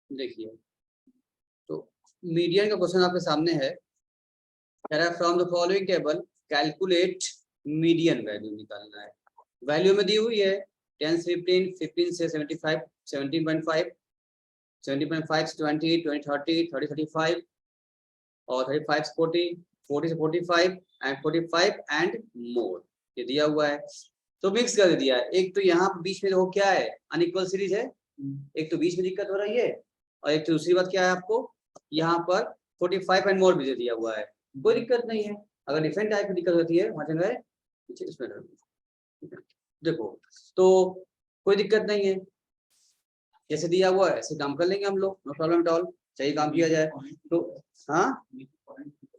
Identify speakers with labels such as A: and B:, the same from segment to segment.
A: देखिए, तो मीडियन का क्वेश्चन आपके सामने है, कह रहा है from the following table calculate median value निकालना है। वैल्यू में दी हुई है 10 से 15, 15 से 75, 17.5, 17.5 से 20, 20 30, 30 35 और 35 से 40, 40 से 45 एंड 45 एंड मोर, ये दिया हुआ है। तो मिक्स कर दिया है। एक तो यहाँ बीच में देखो क्या है, अनइक्वल सीरीज है, एक तो बीच में दिक्कत हो रही है, और एक तो दूसरी बात क्या है, आपको यहाँ पर 45 एंड मोर भी दे दिया हुआ है। कोई दिक्कत नहीं है, अगर डिफरेंट टाइप की दिक्कत होती है वहां चल रहे इसमें देखो, तो कोई दिक्कत नहीं है, जैसे दिया हुआ है ऐसे काम कर लेंगे हम लोग, नो प्रॉब्लम एट ऑल, चाहिए काम किया जाए तो। हाँ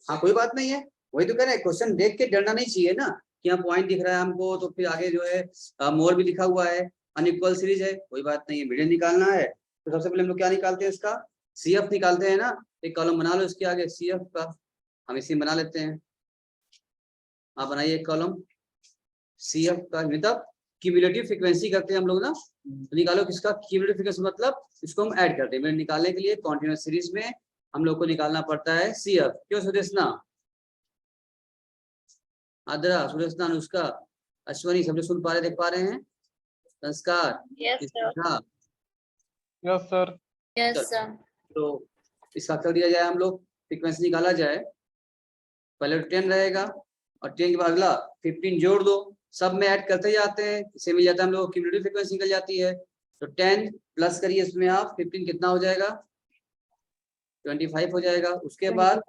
A: हाँ कोई बात नहीं है, वही तो कह रहे हैं, क्वेश्चन देख के डरना नहीं चाहिए ना कि यहाँ पॉइंट दिख रहा है हमको, तो फिर आगे जो है मोर भी लिखा हुआ है, अनइक्वल सीरीज है, कोई बात नहीं है, मीडियन निकालना है। तो सबसे पहले हम लोग क्या निकालते हैं, इसका CF निकालते हैं ना। एक कॉलम बना लो इसके आगे CF का, हम इसी में बना लेते हैं। आप बनाइए एक कॉलम CF का, मतलब क्यूमुलेटिव फ्रीक्वेंसी करते हैं हम लोग ना, तो निकालो किसका क्यूमुलेटिव फ्रीक्वेंसी, मतलब इसको हम ऐड करते हैं। निकालने के लिए कॉन्टिन्यूस सीरीज में हम लोग को निकालना पड़ता है CF। क्यों सुदेशना, आद्रा, सुदेशना, अनुष्का, अश्वनी, सब लोग सुन पा रहे, देख पा रहे हैं? संस्कार,
B: yes sir,
C: yes sir,
B: yes sir.
A: तो इसका कर दिया जाए, हम लोग फ्रीक्वेंसी निकाला जाए। पहले तो 10 रहेगा और 10 के बाद अगला 15 जोड़ दो, सब में ऐड करते जाते हैं, इससे मिल जाता है हम लोग क्यूमुलेटिव फ्रीक्वेंसी निकल जाती है। तो 10 प्लस करिए इसमें आप 15, कितना हो जाएगा 25 हो जाएगा। उसके बाद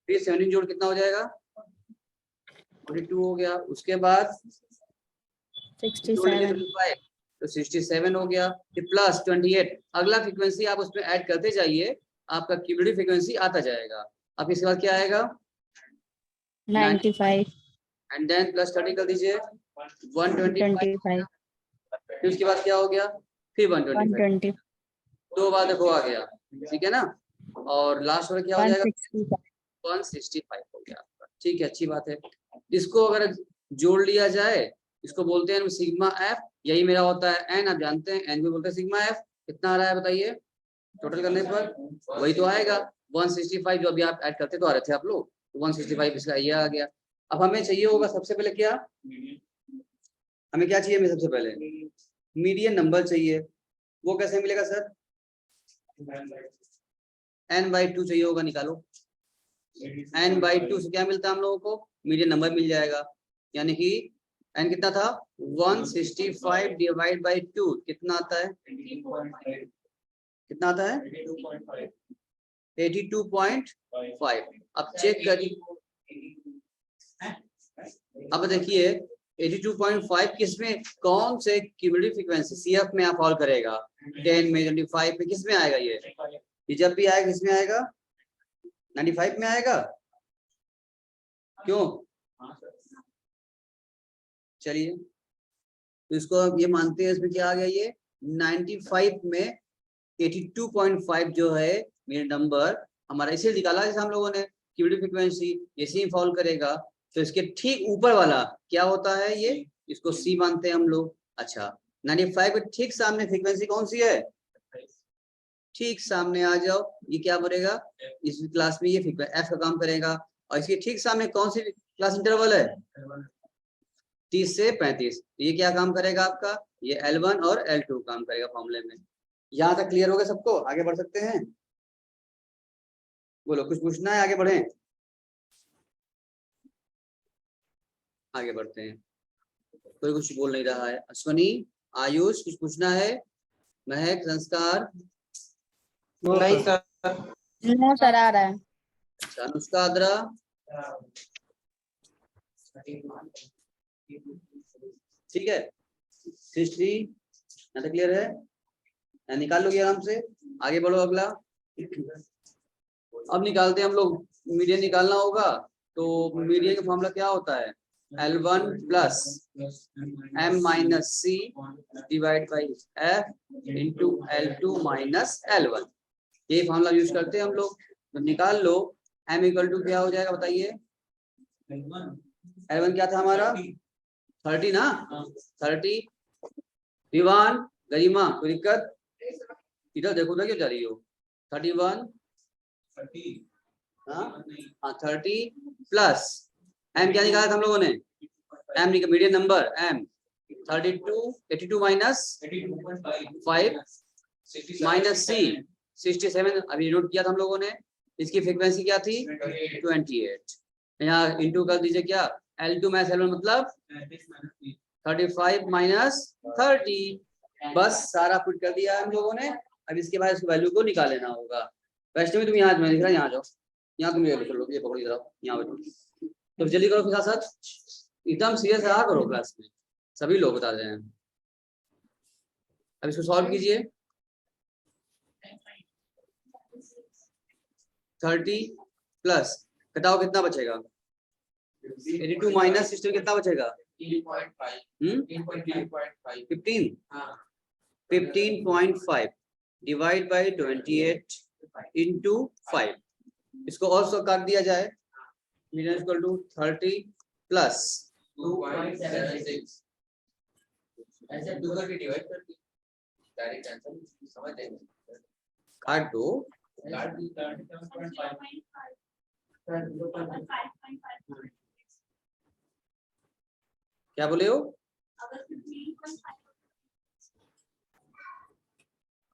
A: फिर 17 जोड़ कितना हो जाएगा 42 हो गया। उसके बाद
B: 67,
A: तो 67 हो गया, फिर प्लस 28, अगला फ्रीक्वेंसी आप उसमें ऐड करते जाइए, आपका क्यूमुलेटिव फ्रीक्वेंसी आता जाएगा। अब इसके बाद क्या आएगा
B: 95,
A: एंड देन प्लस 30 कर दीजिए 125।
B: 25,
A: फिर उसके बाद क्या हो गया फिर 125,
B: 120,
A: दो बार देखो आ गया, ठीक है ना। और लास्ट में क्या हो जाएगा
B: 165,
A: 165 हो गया आपका, ठीक है, अच्छी बात है। इसको अगर जोड़ लिया जाए, इसको बोलते हैं सिग्मा एफ, यही मेरा होता है एन, आप जानते हैं एन भी बोलते हैं सिग्मा एफ। कितना आ रहा है बताइए, टोटल करने पर वही तो आएगा 165, जो अभी आप ऐड करते तो आ रहे थे आप लोग, 165 इसका ये आ गया। अब हमें चाहिए होगा सबसे पहले क्या, हमें क्या चाहिए, हमें सबसे पहले मीडियन नंबर चाहिए। वो कैसे मिलेगा सर, n/2 चाहिए होगा, निकालो। n/2 से क्या मिलता है हम लोगों को, मीडियन नंबर मिल जाएगा। यानी कि n कितना था 165 डिवाइड बाई 2 कितना आता है, कितना आता है 82.5। अब चेक करिए, अब देखिए 82.5 किसमें, कौन से क्यूमुलेटिव फ्रीक्वेंसी CF में आप सॉल्व करेगा, 10 में 25 में, किसमें आएगा ये जब भी आएगा किसमें आएगा 95 में आएगा। क्यों, चलिए तो इसको अब ये मानते हैं, इसमें क्या आ गया ये 95 में 82.5 जो है मेरा नंबर हमारा, इसे निकाला जैसे हम लोगों ने क्यूमुलेटिव फ्रीक्वेंसी, इसे ही फॉलो करेगा। तो इसके ठीक ऊपर वाला क्या होता है, ये इसको C मानते हैं हम लोग। अच्छा 95 के ठीक सामने फ्रीक्वेंसी कौन सी है, ठीक सामने आ जाओ, ये क्या बनेगा, इस क्लास में ये F का काम करेगा। और इसके ठीक सामने कौन सी क्लास इंटरवल है 30 से 35, ये क्या काम करेगा आपका, ये L1 और L2 काम करेगा फॉर्मूले में। यहाँ तक क्लियर हो गया सबको, आगे बढ़ सकते हैं, बोलो कुछ पूछना है, आगे बढ़े, आगे बढ़ते हैं। कोई कुछ बोल नहीं रहा है, अश्वनी, आयुष कुछ पूछना है, महक, संस्कार,
C: नहीं सर,
B: नो सर आ रहा है।
A: अच्छा अनुष्का, आद्रा, ठीक है, सृष्टि, यहाँ तक क्लियर है, निकाल लोगे आराम से, आगे बढ़ो अगला। अब निकालते हैं हम लोग, मीडियन निकालना होगा, तो मीडियन का फॉर्मूला क्या होता है, L1 plus M-C divide by F into L2 minus L1, ये फॉर्मूला यूज करते हैं हम लोग। तो निकाल लो M इक्वल टू क्या हो जाएगा बताइए, L1 क्या था हमारा 30 ना, 30, विवान, गरिमा, कोई दिक्कत, इधर देखो उधर क्यों जा रही हो? 31 हाँ 30 प्लस m क्या निकाला था हम लोगों ने? m निकाला median number m 32 82 minus 5 minus c 67 अभी नोट किया था हम लोगों ने। इसकी फ्रीक्वेंसी क्या थी? 28। यहाँ इंटू कर दीजिए क्या L2 माइनस L1 मतलब 35 माइनस 30। बस सारा पुट कर दिया हम लोगों ने। अब इसके बाद इसकी वैल्यू को निकाल लेना होगा। वैष्णवी तुम यहाँ मैं दिख रहा यहाँ जाओ, यहाँ तुम ये लो, ये पकड़ो इधर यहाँ बैठो। तो जल्दी करो फिर साथ एकदम सीरियस रहा करो क्लास में, सभी लोग बता रहे हैं। अब इसको सॉल्व कीजिए। 30 प्लस घटाओ कितना बचेगा? 82 माइनस 60 कितना बचेगा? 15.5 डिवाइड बाई 28 इंटू 5। इसको और सो काट दिया जाए। मीडियन इक्वल टू 30 प्लस 2.76 ऐसे 2 करके डिवाइड कर दी, डायरेक्ट आंसर समझ जाएंगे। काट दो। क्या बोले हो?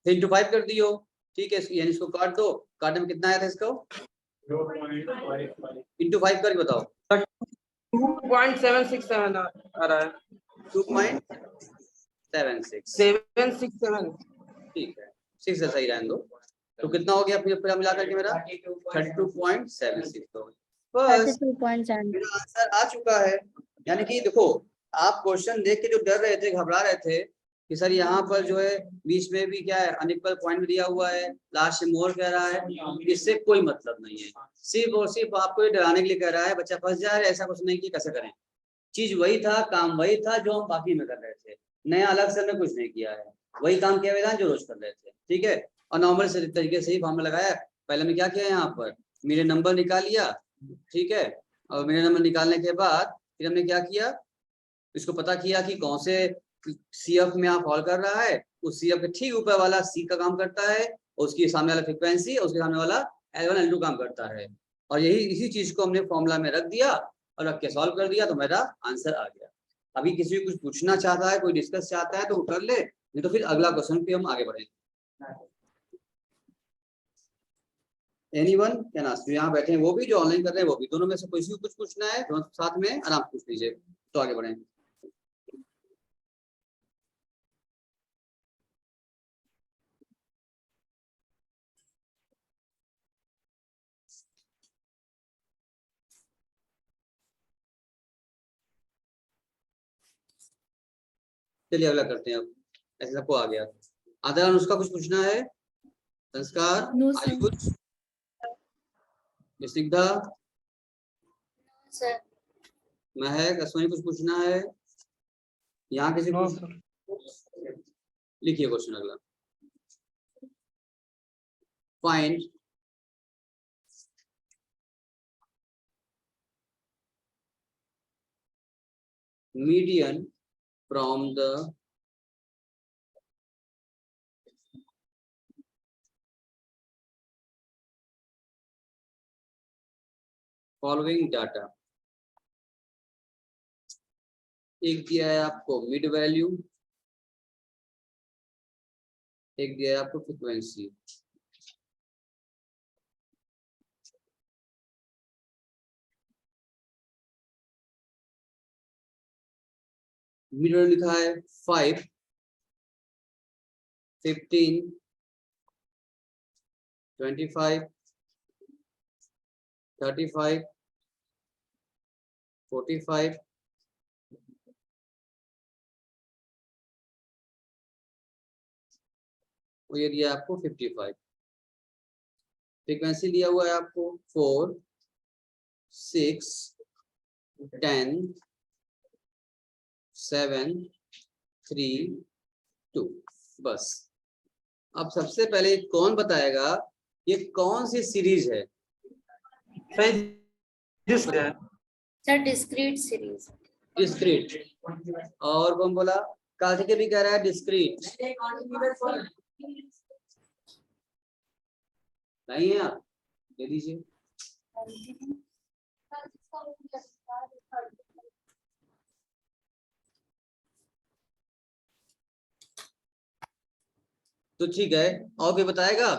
A: इंटू 5 कर दियो, ठीक है। यानी इसको काट दो। काटने में कितना आया था इसको? इंटू 5 करके बताओ।
C: 2.767 आ रहा है।
A: 2.767 ठीक है, 6 से सही रहने दो। तो कितना हो गया फिर मिला करके मेरा 32.76 हो गया। बस
B: 32.7
A: मेरा आंसर आ चुका है। यानी कि देखो आप क्वेश्चन देख के जो डर रहे थे, घबरा रहे थे कि सर यहाँ पर जो है बीच में भी क्या है अनइक्वल पॉइंट दिया हुआ है, लास्ट में मोर कह रहा है, इससे कोई मतलब नहीं है। सिर्फ और सिर्फ आपको ये डराने के लिए कह रहा है बच्चा फंस जाए, ऐसा कुछ नहीं कि कैसे करें। चीज वही था, काम वही था जो हम बाकी में कर रहे थे, नया अलग से हमने कुछ नहीं किया है। वही काम किया हुआ था जो रोज कर रहे थे, ठीक है। और नॉर्मल से तरीके से ही फॉर्मूला लगाया। पहले हमने क्या किया यहाँ पर मेरे नंबर निकाल लिया, ठीक है। और मेरे नंबर निकालने के बाद फिर हमने क्या किया, इसको पता किया कि कौन से CF में आप फॉल कर रहा है, उस CF के ठीक ऊपर वाला C का काम करता है, और उसके सामने वाला फ्रीक्वेंसी और उसके सामने वाला L1 L2 काम करता है। और यही इसी चीज को हमने फॉर्मूला में रख दिया और रख के सॉल्व कर दिया, तो मेरा आंसर आ गया। अभी किसी को कुछ पूछना चाहता है, कोई डिस्कस चाहता है तो वो कर ले, नहीं तो फिर अगला क्वेश्चन पे हम आगे बढ़ेंगे। एनीवन कैन आस्क, यहाँ बैठे हैं वो भी जो ऑनलाइन कर रहे हैं वो भी, दोनों में से कोई को कुछ पूछना है दोनों साथ में आराम से पूछ लीजिए, तो आगे बढ़ें। चलिए अगला करते हैं। अब ऐसे सबको आ गया। आदरण उसका कुछ पूछना है? संस्कार
B: No, sir.
A: Ayush Snigdha
B: sir
A: महक अश्विनी कुछ पूछना है? यहाँ किसी
C: नो
A: को?
C: सर।
A: लिखिए क्वेश्चन अगला। Find median from the following data. एक दिया है आपको मिड वैल्यू, एक दिया है आपको फ्रीक्वेंसी। मिड वैल्यू लिखा है 5, 15, 25, 35, 45, और ये दिया आपको 55। फ्रीक्वेंसी दिया हुआ है आपको 4, 6, 10, 7, 3, 2। बस अब सबसे पहले कौन बताएगा ये कौन सी सीरीज है?
B: Sir discrete series.
A: डिस्क्रीट। और कौन बोला? कार्तिकेय भी कह रहा है डिस्क्रीट। नहीं है आप, दे दीजिए। तो ठीक है, और कोई बताएगा?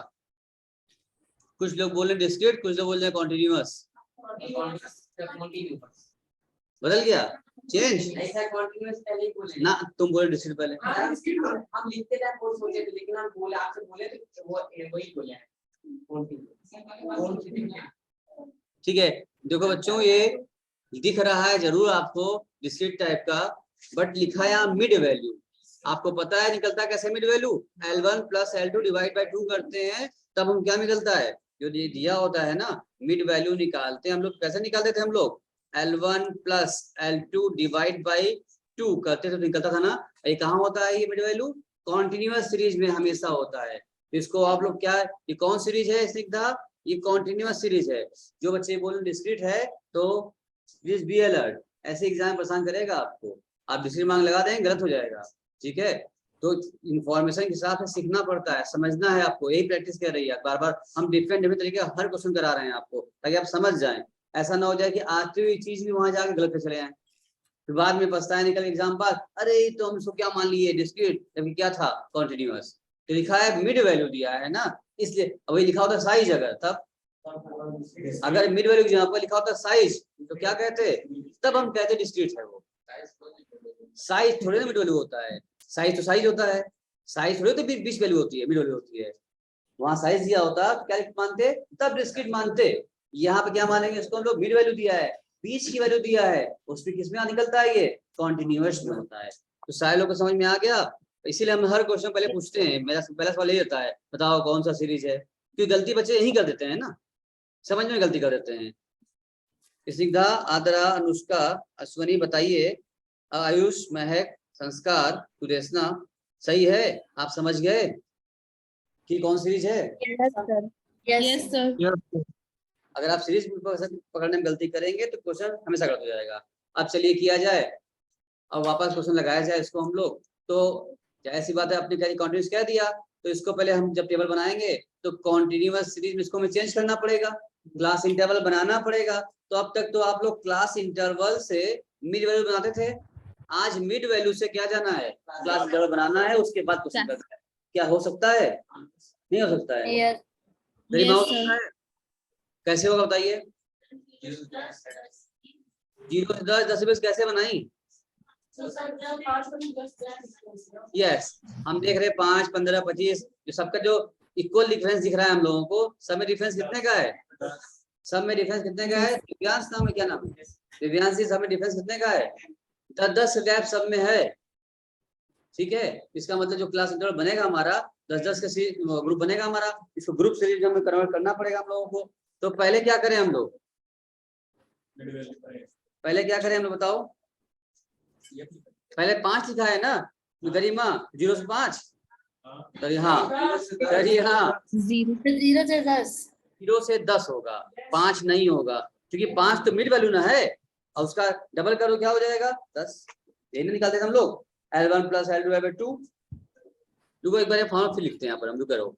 A: कुछ लोग बोले डिस्क्रीट, कुछ लोग बोल रहे कॉन्टिन्यूअस। बदल गया, चेंज
D: ऐसा कॉन्टिन्यूअस पहले ही बोले
A: ना, तुम बोले डिस्क्रीट पहले।
D: हम लिखते टाइम बोल सोचे थे, लेकिन हम बोले आपसे बोले तो वो वही बोले हैं
A: ठीक है, देखो बच्चों ये दिख रहा है जरूर आपको डिस्क्रीट टाइप का, बट लिखा है यहाँ मिड वैल्यू। आपको पता है निकलता कैसे mid value? L1 plus L2 divide by 2 करते हैं तब हम क्या निकलता है, जो ये दिया होता है ना मिड वैल्यू निकालते हैं हम लोग। कैसे निकालते थे हम लोग? L1 plus L2 divide by 2 करते तो निकलता था ना। ये कहाँ होता है ये मिड वैल्यू? कॉन्टिन्यूअस सीरीज में हमेशा होता है। इसको आप लोग क्या, ये कौन सीरीज है स्निग्धा? ये कॉन्टिन्यूअस सीरीज है। जो बच्चे बोल डिस्क्रीट है तो प्लीज बी अलर्ट, ऐसे एग्जाम परेशान करेगा आपको। आप डिस्क्रीट मार्क लगा देंगे गलत हो जाएगा, ठीक है? तो इंफॉर्मेशन के हिसाब से सीखना पड़ता है, समझना है आपको, यही प्रैक्टिस कर रही है। बार बार हम डिफरेंट तरीके का हर क्वेश्चन करा रहे हैं आपको, ताकि आप समझ जाएं। ऐसा ना हो जाए कि आती हुई चीज भी वहां जाके गलत पे चले आए, फिर बाद में पछताए निकल एग्जाम पास, अरे तो हम इसको क्या मान लिए डिस्क्रीट, जबकि क्या था कॉन्टिन्यूअस। तो लिखा है मिड वैल्यू दिया है ना, इसलिए वही लिखा होता साइज। अगर तब अगर मिड वैल्यू यहाँ पर लिखा होता साइज तो क्या कहते, तब हम कहते डिस्क्रीट है। वो साइज थोड़े ना मिड वैल्यू होता है, साइज तो साइज होता है, साइज थोड़ी तो बीच वैल्यू होती है, मिड वैल्यू होती है। वहां साइज दिया होता तो क्या मानते, तब डिस्क्रीट मानते। यहाँ पे क्या मानेंगे, इसको हम लोग मिड वैल्यू दिया है, बीच की वैल्यू दिया है, उस पर किसमें निकलता है ये कॉन्टिन्यूअस में होता है। तो सारे लोग को समझ में आ गया। इसीलिए हम हर क्वेश्चन पहले पूछते हैं, मेरा पहला सवाल यही होता है बताओ कौन सा सीरीज है, क्योंकि गलती बच्चे यही कर देते हैं ना, समझ में गलती कर देते हैं। स्निग्धा, आदरा, अनुष्का, अश्वनी बताइए, आयुष, महक, संस्कार, सुदेशना, सही है? आप समझ गए कि कौन सीरीज है?
B: Yes, sir.
A: अगर आप सीरीज पकड़ने में गलती करेंगे तो क्वेश्चन हमेशा गलत हो जाएगा। अब चलिए किया जाए, अब वापस क्वेश्चन लगाया जाए इसको हम लोग। तो ऐसी बात है, अपने क्या कॉन्टिन्यूस कह दिया, तो इसको पहले हम जब टेबल बनाएंगे तो कॉन्टिन्यूअस सीरीज में इसको हमें चेंज करना पड़ेगा, क्लास इंटरवल बनाना पड़ेगा। तो अब तक तो आप लोग क्लास इंटरवल से मिड वैल्यू बनाते थे, आज मिड वैल्यू से क्या जाना है, क्लास इंटरवल बनाना है, उसके बाद क्वेश्चन करना है। क्या हो सकता है? नहीं हो सकता है?
B: Yes.
A: गरिमा हो सकता है? कैसे होगा बताइए? 0 से 10, 10 से 20 कैसे बनाई? यस, हम देख रहे हैं 5, 15, 25, जो सबका जो इक्वल डिफरेंस दिख रहा है हम लोगों को, सब में डिफरेंस कितने का है? सब में डिफरेंस कितने का है? दिव्यांश नाम है, क्या नाम है? दिव्यांश जी, सब में डिफरेंस कितने का है? 10-10 गैप सब में है, ठीक है? इसका मतलब जो क्लास इंटरवल बनेगा हमारा 10-10 का ग्रुप बनेगा हमारा, इसको ग्रुप सीरीज में कन्वर्ट करना पड़ेगा हम लोगों को। तो पहले क्या करें हम लोग, पहले क्या करें हम लोग बताओ? पहले 5 लिखा है ना गरिमा, 0 से 5, हाँ
B: 0 से 10.
A: 0 से 10 होगा, 5 नहीं होगा, क्योंकि 5 तो मिड वैल्यू ना है, और उसका डबल करो क्या हो जाएगा 10। यही ना निकालते थे हम लोग, L1 प्लस L2 बाई 2। रुको एक बार फॉर्मूला फिर लिखते हैं यहाँ पर हम, रुको करो,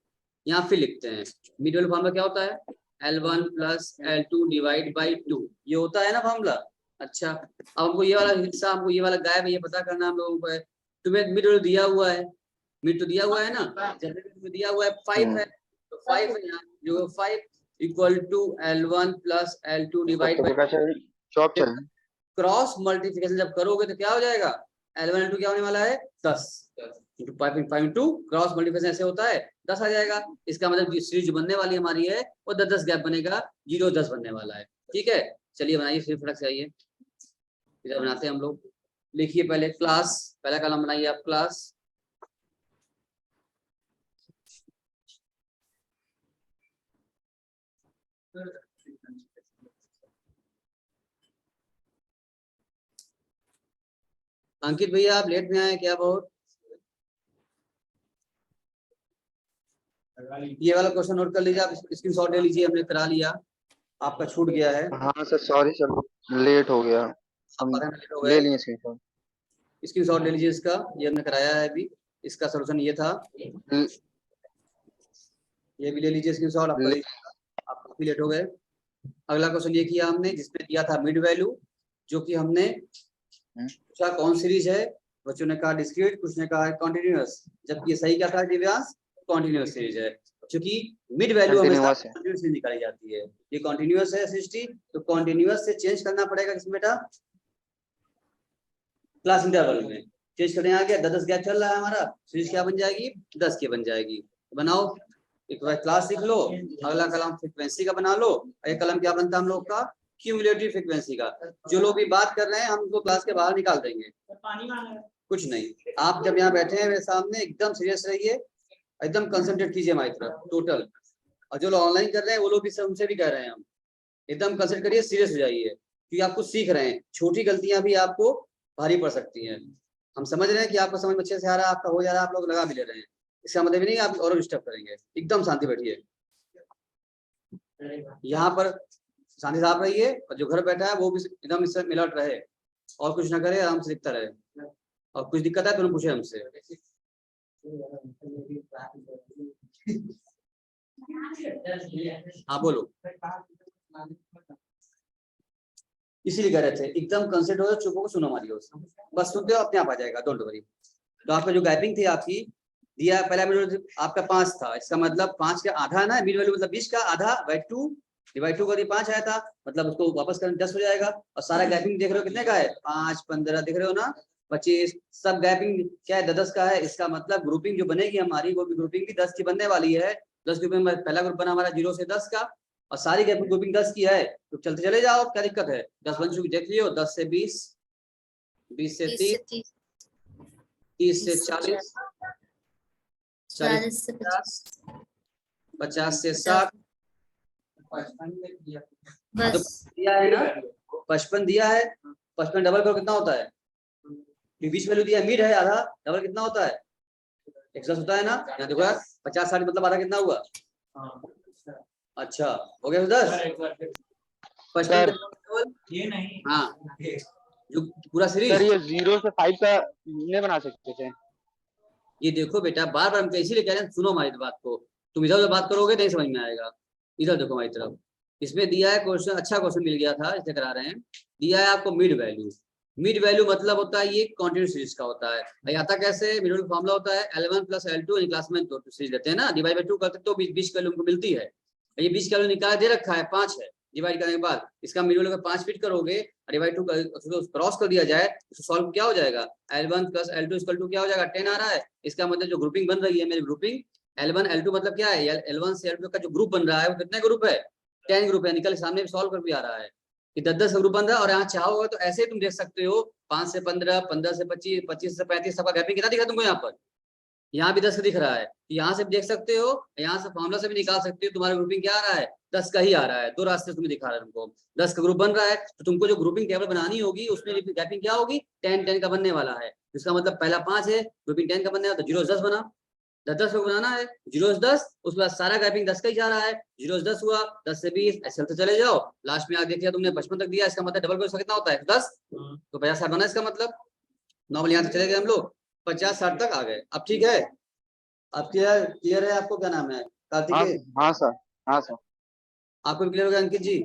A: यहाँ फिर लिखते हैं। मिड वैल्यू फॉर्मूला क्या होता है? L1 plus L2 divide by 2, ये होता है ना फॉर्मूला। अच्छा, अब हमको ये वाला हिस्सा, हमको ये वाला गायब है, ये पता करना हम लोगों को है। तुम्हें मिड वैल्यू दिया हुआ है, मिड तो दिया हुआ है ना, जनरेटर दिया हुआ है 5 है, तो 5 है यहाँ, जो 5 equal to L1 plus L2 divide by, cross multiplication जब करोगे तो क्या हो जाएगा, L1 L2 क्या होने वाला है 10 इंटू 5 इंटू क्रॉस मल्टीप्लिकेशन ऐसे होता है 10 आ जाएगा। इसका मतलब सीरीज जो बनने वाली हमारी है वो 10-10 गैप बनेगा, 0-10 बनने वाला है, ठीक है? चलिए बनाइए, फिर फटक से आइए, इधर बनाते हैं हम लोग। लिखिए पहले क्लास, पहला कॉलम बनाइए आप क्लास, अंकित भैया आप लेट में आए क्या बहुत? ये वाला क्वेश्चन नोट कर लीजिए, आप स्क्रीनशॉट ले लीजिए, हमने करा लिया, आपका छूट गया है।
E: हाँ सर सॉरी सर, लेट हो गया, हम ले लिए स्क्रीनशॉट।
A: स्क्रीनशॉट ले लीजिए इसका, ये हमने कराया है अभी, इसका सॉल्यूशन ये था। ये भी ले लीजिए स्क्रीनशॉट, आप काफी लेट हो गए। अगला क्वेश्चन ये किया हमने जिसमें दिया था मिड वैल्यू, जो कि हमने पूछा कौन सीरीज है, बच्चों ने कहा डिस्क्रीट, कुछ ने कहा कॉन्टिन्यूअस, जबकि ये सही क्या था दिव्यांश, कॉन्टिन्यूअस सीरीज है, क्योंकि मिड वैल्यू हमेशा कॉन्टिन्यूअस से निकाली जाती है। ये कॉन्टिन्यूअस है सृष्टि, तो कॉन्टिन्यूअस से चेंज करना पड़ेगा किसमें बेटा, क्लास इंटरवल में चेंज करने आ गया, 10 गैप चल रहा है हमारा, सीरीज क्या बन जाएगी, 10 की बन जाएगी। बनाओ, एक बार क्लास लिख लो, अगला कलम फ्रीक्वेंसी का बना लो, एक कलम क्या बनता है हम लोग का, क्यूमुलेटिव फ्रीक्वेंसी का। जो लोग भी बात कर रहे हैं हम उनको क्लास के बाहर निकाल देंगे, कुछ नहीं। आप जब यहाँ बैठे हैं मेरे सामने एकदम सीरियस रहिए, एकदम कंसंट्रेट कीजिए हमारी तरफ टोटल। और जो लोग ऑनलाइन कर रहे हैं वो लोग भी उनसे भी कह रहे हैं हम, एकदम कंसंट्रेट करिए, सीरियस हो जाइए, क्योंकि आप कुछ सीख रहे हैं, छोटी गलतियां भी आपको भारी पड़ सकती हैं। हम समझ रहे हैं कि आपको समझ में अच्छे से आ रहा है, आपका हो जा रहा है, आप लोग लगा भी ले रहे हैं, इसका मतलब नहीं आप और डिस्टर्ब करेंगे। एकदम शांति बैठिए, यहाँ पर शांति से आप रहिए, और जो घर बैठा है वो भी एकदम इससे मिलट रहे और कुछ ना करे, आराम से लिखता रहे, और कुछ दिक्कत है तो पूछे हमसे। हाँ बोलो, इसीलिए कह रहे थे एकदम कंसंट्रेट हो, चुप हो, सुनो हमारी, बस सुनते हो अपने आप आ जाएगा, डोंट वरी। तो आपका जो गैपिंग थी आपकी दिया, पहला मिड आपका 5 था, इसका मतलब 5 का आधा है ना, मिड वैल्यू मतलब 20 का आधा बाई 2, डिवाइड 2 कर 5 आया था, मतलब उसको वापस करने 10 हो जाएगा। और सारा गैपिंग देख रहे हो कितने का है, 5, 15 दिख रहे हो ना, 25, सब गैपिंग क्या है 10 का है। इसका मतलब ग्रुपिंग जो बनेगी हमारी वो भी ग्रुपिंग भी 10 की बनने वाली है। 10 ग्रुपिंग में पहला ग्रुप बना हमारा 0 से 10 का, और सारी ग्रुपिंग 10 की है, तो चलते चले जाओ, क्या दिक्कत है। 10 बन चुकी देख लियो, 10 से 20, 20 से 30, 30 से 40, 40 से 50, 50 से 60, दिया है ना, 55 दिया है। 55 डबल करो कितना होता है, बीच वैल्यू दिया मिड है आधा, डबल कितना होता है 110 होता है ना। यहाँ देखो यार 50 60 मतलब आधा कितना हुआ, अच्छा हो गया 10। 55
C: ये नहीं,
A: हाँ जो पूरा सीरीज
E: सर ये 0 से 5 का नहीं बना सकते थे।
A: ये देखो बेटा बार बार हम इसीलिए कह रहे हैं सुनो हमारी बात को, तुम इधर उधर बात करोगे नहीं समझ में आएगा। इधर देखो हमारी तरफ, इसमें दिया है क्वेश्चन, अच्छा क्वेश्चन मिल गया था इसलिए करा रहे हैं। दिया है आपको मिड वैल्यू, मिड वैल्यू मतलब होता है ये कॉन्टिन्यूस सीरीज का होता है। आता कैसे, मिड वैल्यू फॉर्मूला होता है L1 + L2 क्लास में तो सीरीज लेते हैं ना, डिवाइड बाय 2 करते तो 20 की वैल्यू हमको मिलती है। ये 20 की वैल्यू निकाल दे रखा है 5 है, डिवाइड करने के बाद इसका मिड वैल्यू 5 फिट करोगे, डिवाइड 2 क्रॉस कर दिया जाए तो सॉल्व क्या हो जाएगा, L1 + L2 = क्या हो जाएगा 10 आ रहा है। इसका मतलब जो ग्रुपिंग बन रही है मेरी ग्रुपिंग L1 L2 मतलब क्या है, L1 से L2 का जो ग्रुप बन रहा है वो कितने ग्रुप है, 10 ग्रुप है। निकल सामने भी सॉल्व कर भी आ रहा है कि 10-10 ग्रुप बन रहा है। और यहाँ चाहोगे तो ऐसे ही तुम देख सकते हो 5 से 15, 15 से 25, 25 से 35 सबका गैपिंग कितना दिख रहा है तुमको, यहाँ पर यहाँ भी 10 का दिख रहा है, यहाँ से भी देख सकते हो, यहाँ से फॉर्मूला से भी निकाल सकते हो। तुम्हारा ग्रुपिंग क्या आ रहा है 10 का ही आ रहा है, 2 रास्ते तुम्हें दिखा रहा है तुमको 10 का ग्रुप बन रहा है। तो तुमको जो ग्रुपिंग टेबल बनानी होगी उसमें गैपिंग क्या होगी 10-10 का बनने वाला है। इसका मतलब पहला 5 है, ग्रुपिंग 10 का बनने वाला, तो 0 से 10 बना, 10-10 को बनाना है, 0 से 10, उसके बाद सारा गैपिंग 10 का ही जा रहा है, 0 से 10 हुआ, 10 से 20 ऐसे चलते चले जाओ, लास्ट में आगे देखिए तुमने 55 तक दिया, इसका मतलब डबल को कितना होता है 10, तो 50-60 बना इसका मतलब। नॉर्मल यहाँ तक चले गए हम लोग, 50-60 तक आ गए। अब ठीक है, अब क्लियर है आपको, क्या नाम है कार्तिकेय?
E: हाँ सर, हाँ सर,
A: आपको क्लियर हो गया अंकित जी?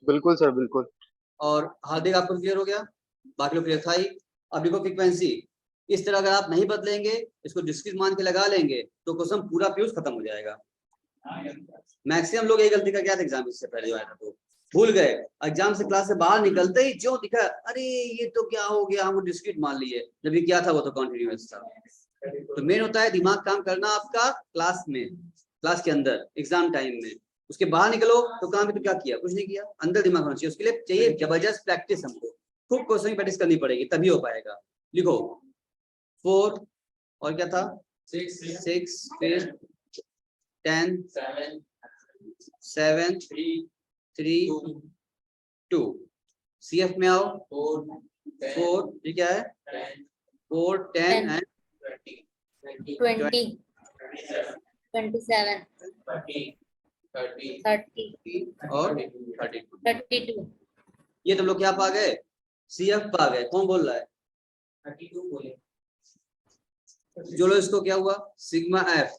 E: बिल्कुल सर बिल्कुल।
A: और हार्दिक आपको क्लियर हो गया? बाकी लोग क्लियर था ही। अब देखो फ्रीक्वेंसी, इस तरह अगर आप नहीं बदलेंगे, इसको डिस्क्रीट मान के लगा लेंगे तो क्वेश्चन पूरा फ्यूज खत्म हो जाएगा। मैक्सिमम लोग यही गलती करके आए थे एग्जाम इससे पहले जो आया था, तो भूल गए, एग्जाम से क्लास से बाहर निकलते ही जो दिखा अरे ये तो क्या हो गया, हम डिस्क्रीट मान लिए, जब ये क्या था वो तो कॉन्टिन्यूअस था। तो मेन होता है दिमाग काम करना आपका क्लास में, क्लास के अंदर एग्जाम टाइम में। उसके बाहर निकलो तो काम भी तो क्या किया, कुछ नहीं किया। अंदर दिमाग होना चाहिए, उसके लिए चाहिए जबरदस्त प्रैक्टिस। हमको खूब क्वेश्चन की प्रैक्टिस करनी पड़ेगी तभी हो पाएगा। लिखो 4 और क्या था 6 फिर 10 7 3 2 CF में आओ 4 ये क्या है 4 10 एंड
B: 20 27 30
A: और 32।
B: 32
A: ये तुम लोग क्या पा गए, CF पा गए। कौन बोल रहा है
D: 32 बोले
A: जो लो इसको क्या हुआ सिग्मा एफ,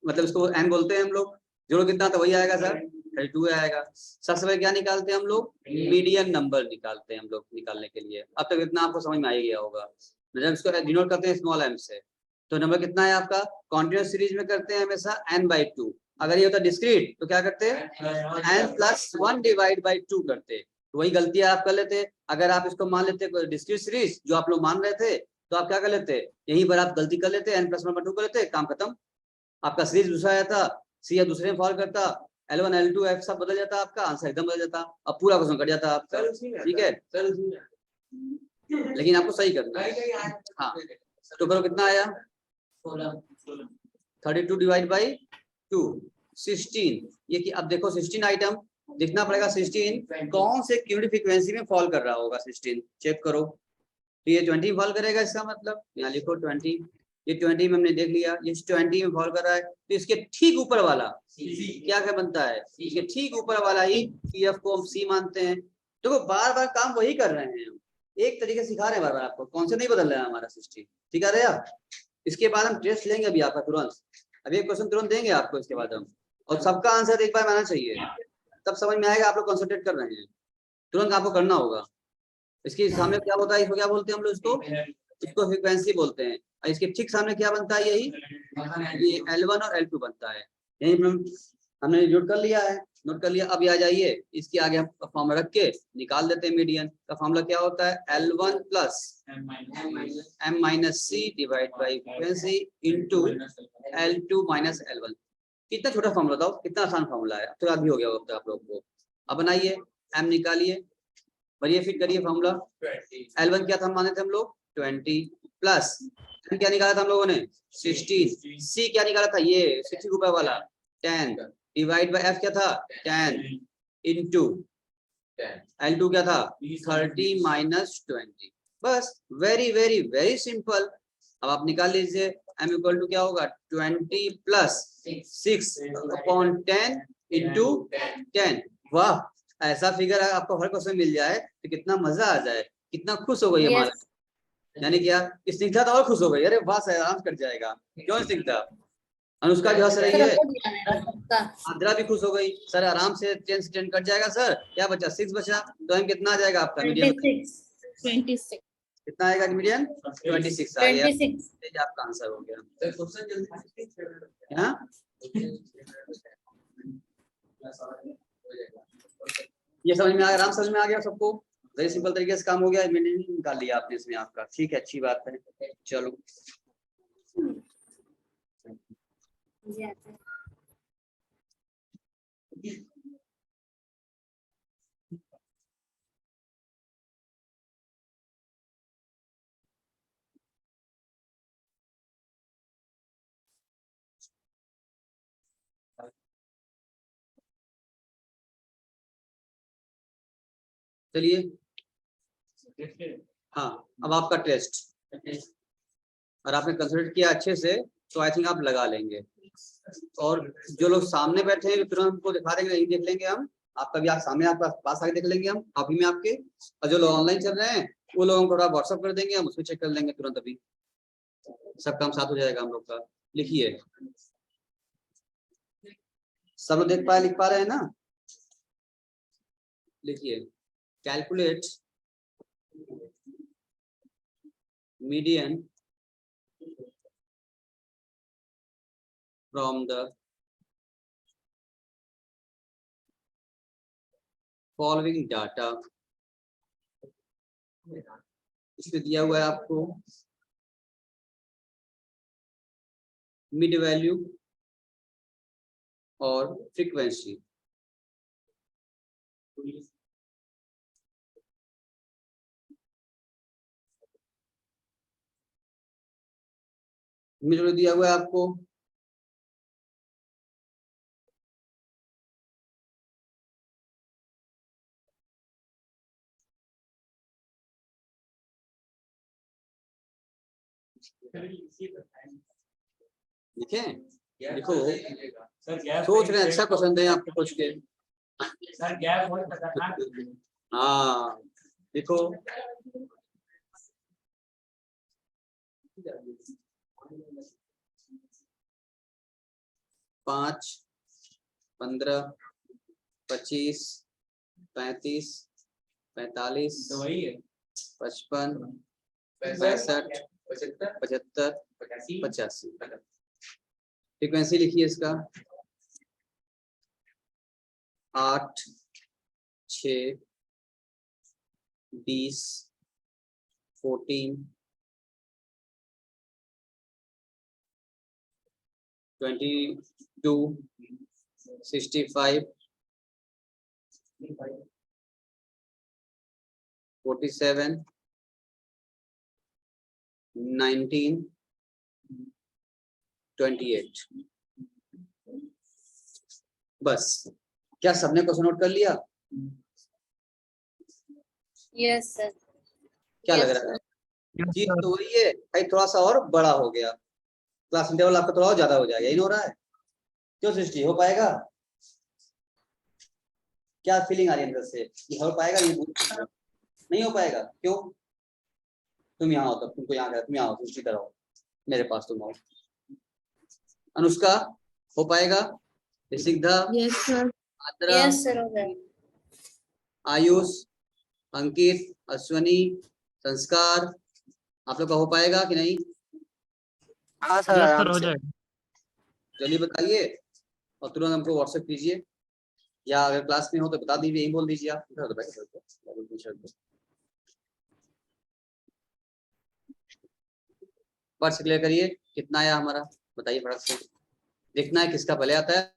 A: मतलब इसको एन बोलते हैं हम लोग। जो लो कितना था वही आएगा सर 32 आएगा। सबसे पहले क्या निकालते हैं हम लोग मीडियन नंबर निकालते हैं हम लोग निकालने के लिए। अब तक इतना आपको समझ में आ ही गया होगा। जब इसको डिनोट करते हैं स्मॉल m से, तो नंबर कितना है आपका कॉन्टिन्यूस सीरीज में करते हैं हमेशा n/2। अगर ये होता डिस्क्रीट तो क्या करते हैं n+1 डिवाइड बाई 2 करते। तो वही गलतियां आप कर लेते। अगर आप इसको मान लेते डिस्क्रीट सीरीज जो आप लोग मान रहे थे, तो आप क्या कर लेते यहीं पर आप गलती कर लेते n+1/2 कर लेते, काम खत्म। आपका सीरीज दूसरा आया था, सी या दूसरे में फॉल करता, L1 L2 F सब बदल जाता, आपका आंसर एकदम बदल जाता, अब पूरा क्वेश्चन कट जाता आपका। ठीक है लेकिन आपको सही करना है। हाँ तो करो कितना आया 32 डिवाइड बाई 2 16। ये कि अब देखो 16 आइटम दिखना पड़ेगा। 16 कौन से क्यूबिक फ्रीक्वेंसी में फॉल कर रहा होगा 16 चेक करो। तो ये 20 फॉल करेगा, इसका मतलब यहाँ लिखो 20। ये 20 में हमने देख लिया ये 20 में फॉल कर रहा है। तो इसके ठीक ऊपर वाला क्या क्या बनता है, इसके ठीक ऊपर वाला ही पीएफ को हम सी मानते हैं। देखो बार बार काम वही कर रहे हैं हम, एक तरीके सिखा रहे हैं बार बार आपको, कौन से नहीं बदल रहा है हमारा सिस्टम। ठीक है आप इसके बाद हम टेस्ट लेंगे अभी आपका तुरंत, अभी एक क्वेश्चन तुरंत देंगे आपको इसके बाद हम, और सबका आंसर एक बार में आना चाहिए तब समझ में आएगा। आप लोग कॉन्सेंट्रेट कर रहे हैं, तुरंत आपको करना होगा। इसके सामने क्या होता है, इसको क्या बोलते हैं हम लोग, इसको फ्रीक्वेंसी बोलते हैं। और इसके ठीक सामने क्या बनता है, यही ये L1 और L2 बनता है। यही हमने नोट कर लिया है, नोट कर लिया। अब आ जाइए इसके आगे हम फॉर्मूला रख के निकाल देते हैं। मीडियन का फॉर्मूला क्या होता है L1 plus M-C divide by frequency into L2 minus L1। कितना छोटा फॉर्मूला बताओ, कितना आसान फॉर्मूला है, तो याद भी हो गया होगा आप लोग को। अब बनाइए M निकालिए, बढ़िए फिट करिए फॉर्मूला। L1 क्या था हम माने थे हम लोग 20 प्लस क्या निकाला था हम लोगों ने 16, C क्या निकाला था ये 60 ऊपर वाला 10 डिवाइड बाय F क्या था 10 इनटू L2 क्या था 30 माइनस 20। बस वेरी वेरी वेरी सिंपल। अब आप निकाल लीजिए M इक्वल टू क्या होगा 20 प्लस 6/10 इंटू 10। वाह ऐसा फिगर आपको हर क्वेश्चन मिल जाए तो कितना मजा आ जाए, कितना खुश हो गई हमारा। यानी क्या स्निग्धा तो और खुश हो गई, अरे वाह सर आराम कट जाएगा। क्यों स्निग्धा, अनुष्का भी हंस रही है, आद्रा भी खुश हो गई, सर आराम से 10 से 10 कट जाएगा। सर क्या बचा 6 बचा, तो हम कितना आ जाएगा आपका मीडियन
B: 26
A: कितना आएगा मीडियन 26 आ गया। ये आपका आंसर हो गया। हाँ ये समझ में आ गया, आराम समझ में आ गया सबको, वेरी सिंपल तरीके से काम हो गया। मीडियन निकाल लिया आपने इसमें आपका, ठीक है अच्छी बात है। चलो चलिए हाँ अब आपका टेस्ट, और आपने कंसल्ट किया अच्छे से तो आई थिंक आप लगा लेंगे। और जो लोग सामने बैठे हैं तुरंत हमको दिखा देंगे, नहीं देख लेंगे हम, आपका भी आप सामने आपका पास आके देख लेंगे हम कॉपी में आपके। और जो लोग ऑनलाइन चल रहे हैं वो लोगों को थोड़ा व्हाट्सअप कर देंगे, हम उसमें चेक कर लेंगे तुरंत, अभी सब काम साथ हो जाएगा हम लोग का। लिखिए सब लोग देख पाए लिख पा रहे हैं ना, लिखिए calculate median from the following data। इसमें दिया हुआ है आपको मिड वैल्यू और फ्रीक्वेंसी। मिड वैल्यू दिया हुआ है आपको देखें, देखो सोच रहे हैं अच्छा क्वेश्चन दें आपको पूछ के। हाँ देखो 5, 15, 25, 35, 45, 55, 65, 75, 85। फ्रीक्वेंसी लिखिए इसका 8, 6, 20, 14, 22, 65, 47, 19, 28। बस, क्या सबने क्वेश्चन नोट कर लिया?
B: Yes, sir.
A: क्या
B: Yes,
A: लग रहा है? जी तो वही है भाई, थोड़ा सा और बड़ा हो गया, क्लास इंटरवल आपका थोड़ा और ज्यादा हो जाएगा, यही हो रहा है। क्यों सृष्टि, हो पाएगा? क्या फीलिंग आ रही है अंदर से कि हो पाएगा? नहीं हो पाएगा, क्यों? तुम यहाँ हो, तब तुमको यहाँ तुम यहाँ हो, सृष्टि कराओ मेरे पास, तुम आओ। अनुष्का हो पाएगा? ऋषिकधा,
F: Yes, sir.
A: Adra,
B: Yes, sir. हो गया।
A: आयुष, अंकित, अश्वनी, संस्कार, आप लोग का हो पाएगा कि नहीं?
E: हाँ सर, आराम से।
A: जल्दी बताइए और तुरंत हमको व्हाट्सएप कीजिए, या अगर क्लास में हो तो बता दीजिए, यही बोल दीजिए आप। वर्ष क्लियर करिए, कितना आया हमारा बताइए फटाक से। देखना है किसका पहले आता है।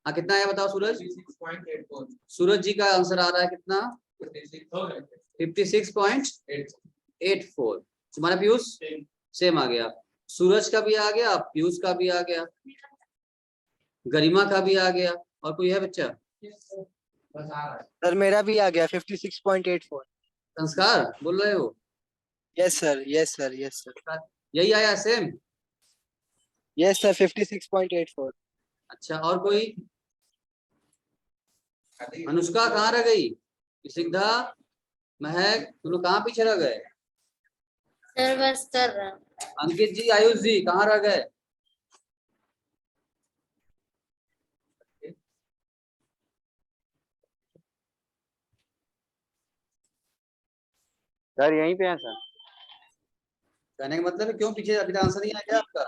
A: हाँ कितना आया बताओ सूरज?
C: 56.84।
A: सूरज जी का आंसर आ रहा है कितना? 56.84। तुम्हारा पीयूष सेम आ गया, सूरज का भी आ गया, पीयूष का भी आ गया, गरिमा का भी आ गया, और कोई है बच्चा?
G: सर मेरा भी आ गया 56.84।
A: संस्कार बोल रहे हो?
G: Yes sir, yes sir, yes sir,
A: यही आया सेम?
G: Yes sir 56.84।
A: अच्छा, और कोई? अनुष्का कहाँ रह गई? सिद्धा, महक, तुम लोग कहाँ पीछे रह गए?
B: सर बस कर रहा हूँ।
A: अंकित जी, आयुष जी कहाँ रह गए?
E: सर यहीं पे है सर।
A: कहने का मतलब है क्यों पीछे, अभी तक आंसर नहीं आया आपका?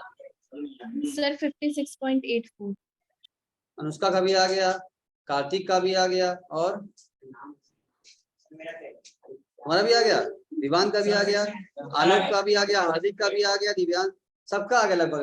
F: Sir, 56.84.
A: अनुष्का का भी आ गया, कार्तिक का भी आ गया, और हमारा भी आ गया, दिवान का भी आ गया, आलोक का भी आ गया, हार्दिक का भी आ गया, दिव्यांग, सबका आ गया लगभग।